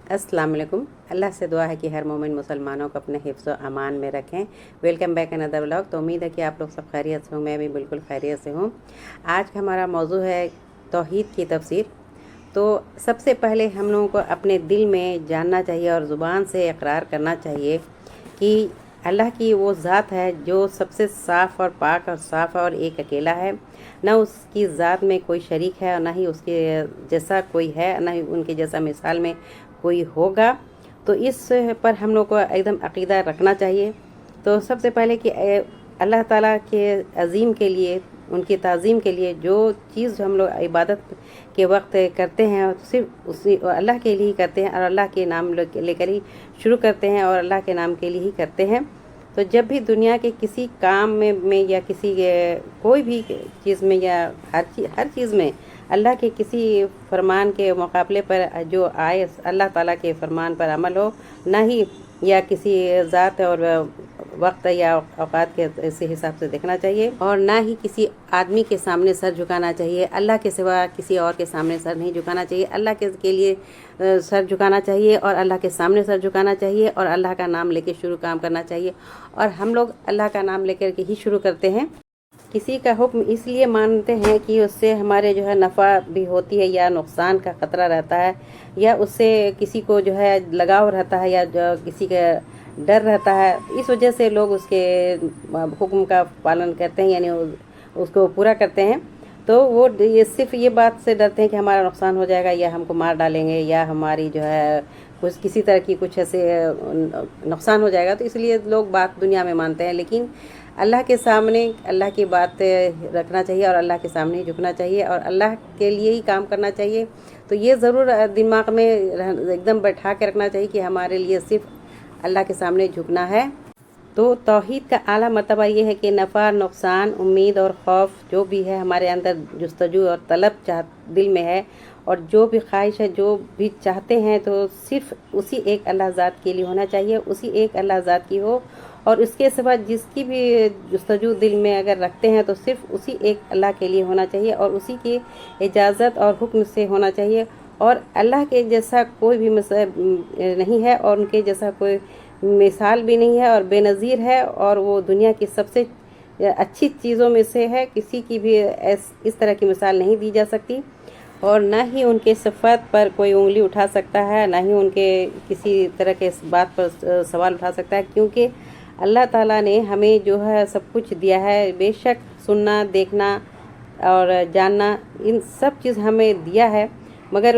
अस्सलाम वालेकुम। अल्लाह से दुआ है कि हर मोमिन मुसलमानों को अपने हिफ्ज़ व अमान में रखें। Welcome back another vlog. तो उम्मीद है कि आप लोग सब खैरियत से हों, मैं भी बिल्कुल खैरियत से हूँ। आज का हमारा मौजू है तौहीद की तफसीर। तो सबसे पहले हम लोगों को अपने दिल में जानना चाहिए और ज़ुबान से इकरार करना चाहिए कि अल्लाह की वो ज़ात है जो सबसे साफ़ और पाक और साफ़ और एक अकेला है। न उसकी ज़ात में कोई शरीक है और ना ही उसके जैसा कोई है, ना ही उनके जैसा मिसाल में कोई होगा। तो इस पर हम लोग को एकदम अक़ीदा रखना चाहिए। तो सबसे पहले कि अल्लाह ताला के अज़ीम के लिए, उनकी ताज़ीम के लिए जो चीज़ हम लोग इबादत के वक्त करते हैं सिर्फ उसी अल्लाह के लिए ही करते हैं और अल्लाह के नाम लेकर ही शुरू करते हैं और अल्लाह के नाम के लिए ही करते हैं। तो जब भी दुनिया के किसी काम में या किसी कोई भी चीज़ में या हर चीज़ में अल्लाह के किसी फरमान के मुकाबले पर जो आए, अल्लाह ताला के फरमान पर अमल हो, ना ही या किसी ज़ात और वक्त या औकात के इसी हिसाब से देखना चाहिए, और ना ही किसी आदमी के सामने सर झुकाना चाहिए। अल्लाह के सिवा किसी और के सामने सर नहीं झुकाना चाहिए। अल्लाह के लिए सर झुकाना चाहिए और अल्लाह के सामने सर झुकाना चाहिए और अल्लाह का नाम लेके शुरू काम करना चाहिए। और हम लोग अल्लाह का नाम लेकर के ही शुरू करते हैं। किसी का हुक्म इसलिए मानते हैं कि उससे हमारे जो है नफ़ा भी होती है या नुकसान का ख़तरा रहता है, या उससे किसी को जो है लगाव रहता है, या जो किसी का डर रहता है। इस वजह से लोग उसके हुक्म का पालन करते हैं, यानी उसको पूरा करते हैं। तो वो ये सिर्फ ये बात से डरते हैं कि हमारा नुकसान हो जाएगा, या हमको मार डालेंगे, या हमारी जो है कुछ किसी तरह की कुछ ऐसे नुकसान हो जाएगा। तो इसलिए लोग बात दुनिया में मानते हैं, लेकिन अल्लाह के सामने अल्लाह की बात रखना चाहिए और अल्लाह के सामने ही झुकना चाहिए और अल्लाह के लिए ही काम करना चाहिए। तो ये ज़रूर दिमाग में एकदम बैठा के रखना चाहिए कि हमारे लिए सिर्फ अल्लाह के सामने झुकना है। तो तौहीद का आला मर्तबा ये है कि नफ़ा, नुकसान, उम्मीद और खौफ जो भी है हमारे अंदर जुस्तजू और तलब दिल में है, और जो भी ख्वाहिश है, जो भी चाहते हैं, तो सिर्फ उसी एक अल्लाह ज़ात के लिए होना चाहिए, उसी एक अल्लाह ज़ात की हो। और उसके सिवा जिसकी भी जुस्तजू दिल में अगर रखते हैं तो सिर्फ उसी एक अल्लाह के लिए होना चाहिए और उसी की इजाज़त और हुक्म से होना चाहिए। और अल्लाह के जैसा कोई भी नहीं है और उनके जैसा कोई मिसाल भी नहीं है और बेनज़ीर है, और वो दुनिया की सबसे अच्छी चीज़ों में से है। किसी की भी इस तरह की मिसाल नहीं दी जा सकती, और ना ही उनके सिफ़ात पर कोई उंगली उठा सकता है, ना ही उनके किसी तरह के इस बात पर सवाल उठा सकता है, क्योंकि अल्लाह ताला ने हमें जो है सब कुछ दिया है। बेशक सुनना, देखना और जानना, इन सब चीज़ हमें दिया है, मगर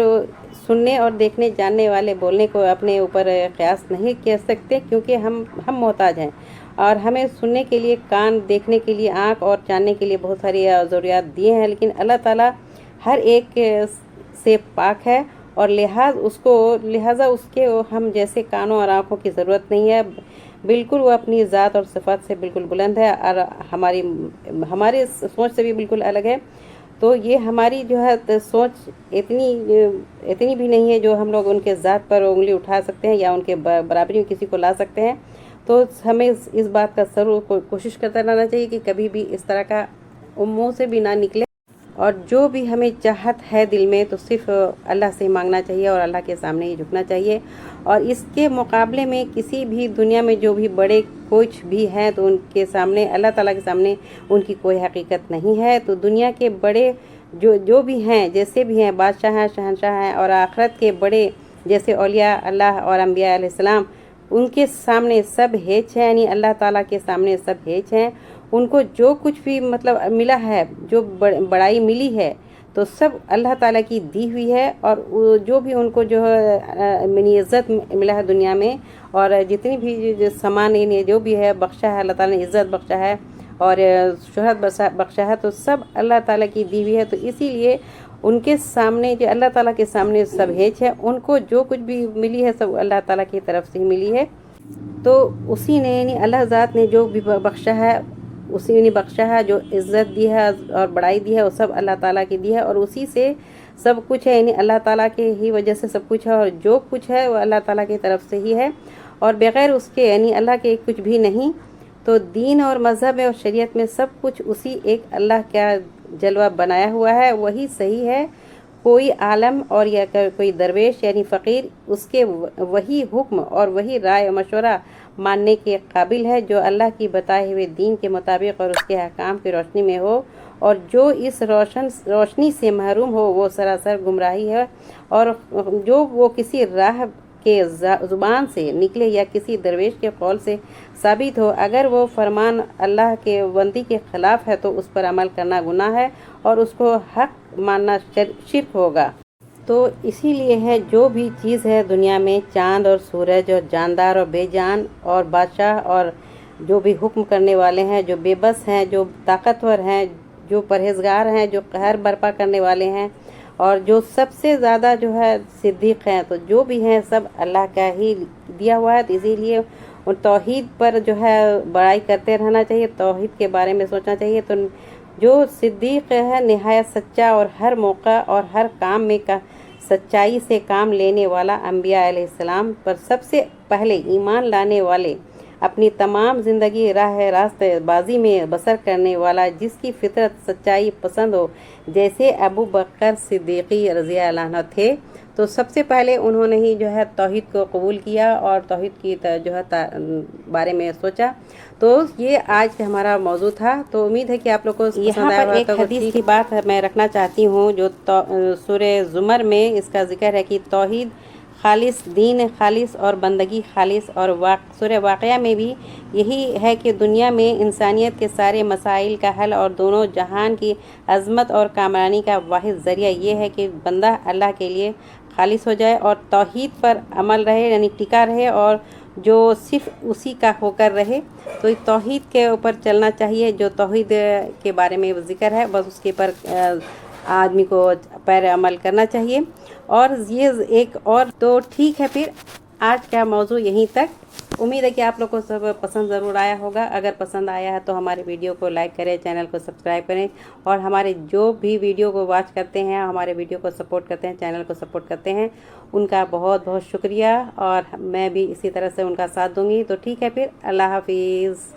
सुनने और देखने, जानने वाले बोलने को अपने ऊपर क़यास नहीं कर सकते, क्योंकि हम मोहताज हैं। और हमें सुनने के लिए कान, देखने के लिए आँख और जानने के लिए बहुत सारी ज़रूरियात दिए हैं, लेकिन अल्लाह ताला हर एक से पाक है, और लिहाजा उसके हम जैसे कानों और आँखों की ज़रूरत नहीं है। बिल्कुल वो अपनी ज़ात और सिफ़ात से बिल्कुल बुलंद है और हमारी सोच से भी बिल्कुल अलग है। तो ये हमारी जो है सोच इतनी भी नहीं है जो हम लोग उनके ज़ात पर उंगली उठा सकते हैं या उनके बराबरी में किसी को ला सकते हैं। तो हमें इस बात का ज़रूर कोशिश करते रहना चाहिए कि कभी भी इस तरह का मुँह से भी ना निकले, और जो भी हमें चाहत है दिल में तो सिर्फ अल्लाह से मांगना चाहिए और अल्लाह के सामने ही झुकना चाहिए। और इसके मुकाबले में किसी भी दुनिया में जो भी बड़े कुछ भी हैं, तो उनके सामने, अल्लाह ताला के सामने उनकी कोई हकीकत नहीं है। तो दुनिया के बड़े जो भी हैं, जैसे भी हैं, बादशाह हैं, शहंशाह हैं, और आखिरत के बड़े जैसे औलिया अल्लाह और अम्बिया अलैहिस्सलाम, उनके सामने सब हेच हैं, यानी अल्लाह ताला के सामने सब हेच हैं। उनको जो कुछ भी मतलब मिला है, जो बड़ाई मिली है, तो सब अल्लाह ताला की दी हुई है। और जो भी उनको जो है इज़्ज़त मिला है दुनिया में, और जितनी भी जो सामान इन्हें जो भी है बख्शा है, अल्लाह ताला ने इज़्ज़त बख्शा है और शोहरत बख्शा है, तो सब अल्लाह ताला की दी हुई है। तो इसीलिए उनके सामने, जो अल्लाह ताला के सामने सब हेच है, उनको जो कुछ भी मिली है सब अल्लाह ताला की तरफ से ही मिली है। तो उसी ने, यानी अल्लाह ज़ात ने जो भी बख्शा है, उसी ने बख्शा है। जो इज़्ज़त दी है और बड़ाई दी है, वो सब अल्लाह ताला की दी है, और उसी से सब कुछ है, यानी अल्लाह ताला के ही वजह से सब कुछ है, और जो कुछ है वो अल्लाह ताला की तरफ से ही है, और बग़ैर उसके, यानी अल्लाह के कुछ भी नहीं। तो दीन और मज़हब और शरीयत में सब कुछ उसी एक अल्लाह का जलवा बनाया हुआ है, वही सही है, कोई आलम और या कोई दरवेश यानी फ़कीर उसके वही हुक्म और वही राय मशवरा मानने के काबिल है जो अल्लाह की बताए हुए दीन के मुताबिक और उसके अहकाम की रोशनी में हो, और जो इस रोशनी से महरूम हो वो सरासर गुमराही है। और जो वो किसी राह के ज़ुबान से निकले या किसी दरवेश के कौल से साबित हो, अगर वो फरमान अल्लाह के बंदी के ख़िलाफ़ है तो उस पर अमल करना गुनाह है और उसको हक मानना शिर्क होगा। तो इसीलिए है जो भी चीज़ है दुनिया में, चाँद और सूरज और जानदार और बेजान और बादशाह और जो भी हुक्म करने वाले हैं, जो बेबस हैं, जो ताकतवर हैं, जो परहेजगार हैं, जो कहर बर्पा करने वाले हैं, और जो सबसे ज़्यादा जो है सिद्दीक़ हैं, तो जो भी हैं सब अल्लाह का ही दिया हुआ है। तो इसीलिए उन तौहीद पर जो है बड़ाई करते रहना चाहिए, तौहीद के बारे में सोचना चाहिए। तो जो सिद्दीक़ है निहायत सच्चा और हर मौका और हर काम में का सच्चाई से काम लेने वाला, अम्बिया अलैहिस्सलाम पर सबसे पहले ईमान लाने वाले, अपनी तमाम ज़िंदगी राह रास्तबाजी में बसर करने वाला, जिसकी फितरत सच्चाई पसंद हो, जैसे अबू बकर सिद्दीक़ी रज़ी अल्लाह अन्हु थे। तो सबसे पहले उन्होंने ही जो है तौहीद को कबूल किया और तौहीद की जो है बारे में सोचा। तो ये आज का हमारा मौजू था। तो उम्मीद है कि आप लोग को यहाँ पर एक हदीस की बात मैं रखना चाहती हूँ जो सूरे ज़ुमर में इसका जिक्र है कि तौहीद खालिस, दीन खालिस और बंदगी खालिस। और सूरह वाक़िया में भी यही है कि दुनिया में इंसानियत के सारे मसाइल का हल और दोनों जहान की अज़मत और कामरानी का वाहिद ज़रिया ये है कि बंदा अल्लाह के लिए खालिस हो जाए और तौहीद पर अमल रहे, यानी टिका रहे, और जो सिर्फ उसी का होकर रहे। तो तौहीद के ऊपर चलना चाहिए, जो तौहीद के बारे में ज़िक्र है बस उसके पर आदमी को पर अमल करना चाहिए। और ये एक और तो ठीक है, फिर आज का मौजू यहीं तक। उम्मीद है कि आप लोग को सब पसंद ज़रूर आया होगा। अगर पसंद आया है तो हमारे वीडियो को लाइक करें, चैनल को सब्सक्राइब करें, और हमारे जो भी वीडियो को वॉच करते हैं, हमारे वीडियो को सपोर्ट करते हैं, चैनल को सपोर्ट करते हैं, उनका बहुत बहुत शुक्रिया। और मैं भी इसी तरह से उनका साथ दूँगी। तो ठीक है, फिर अल्लाह हाफिज़।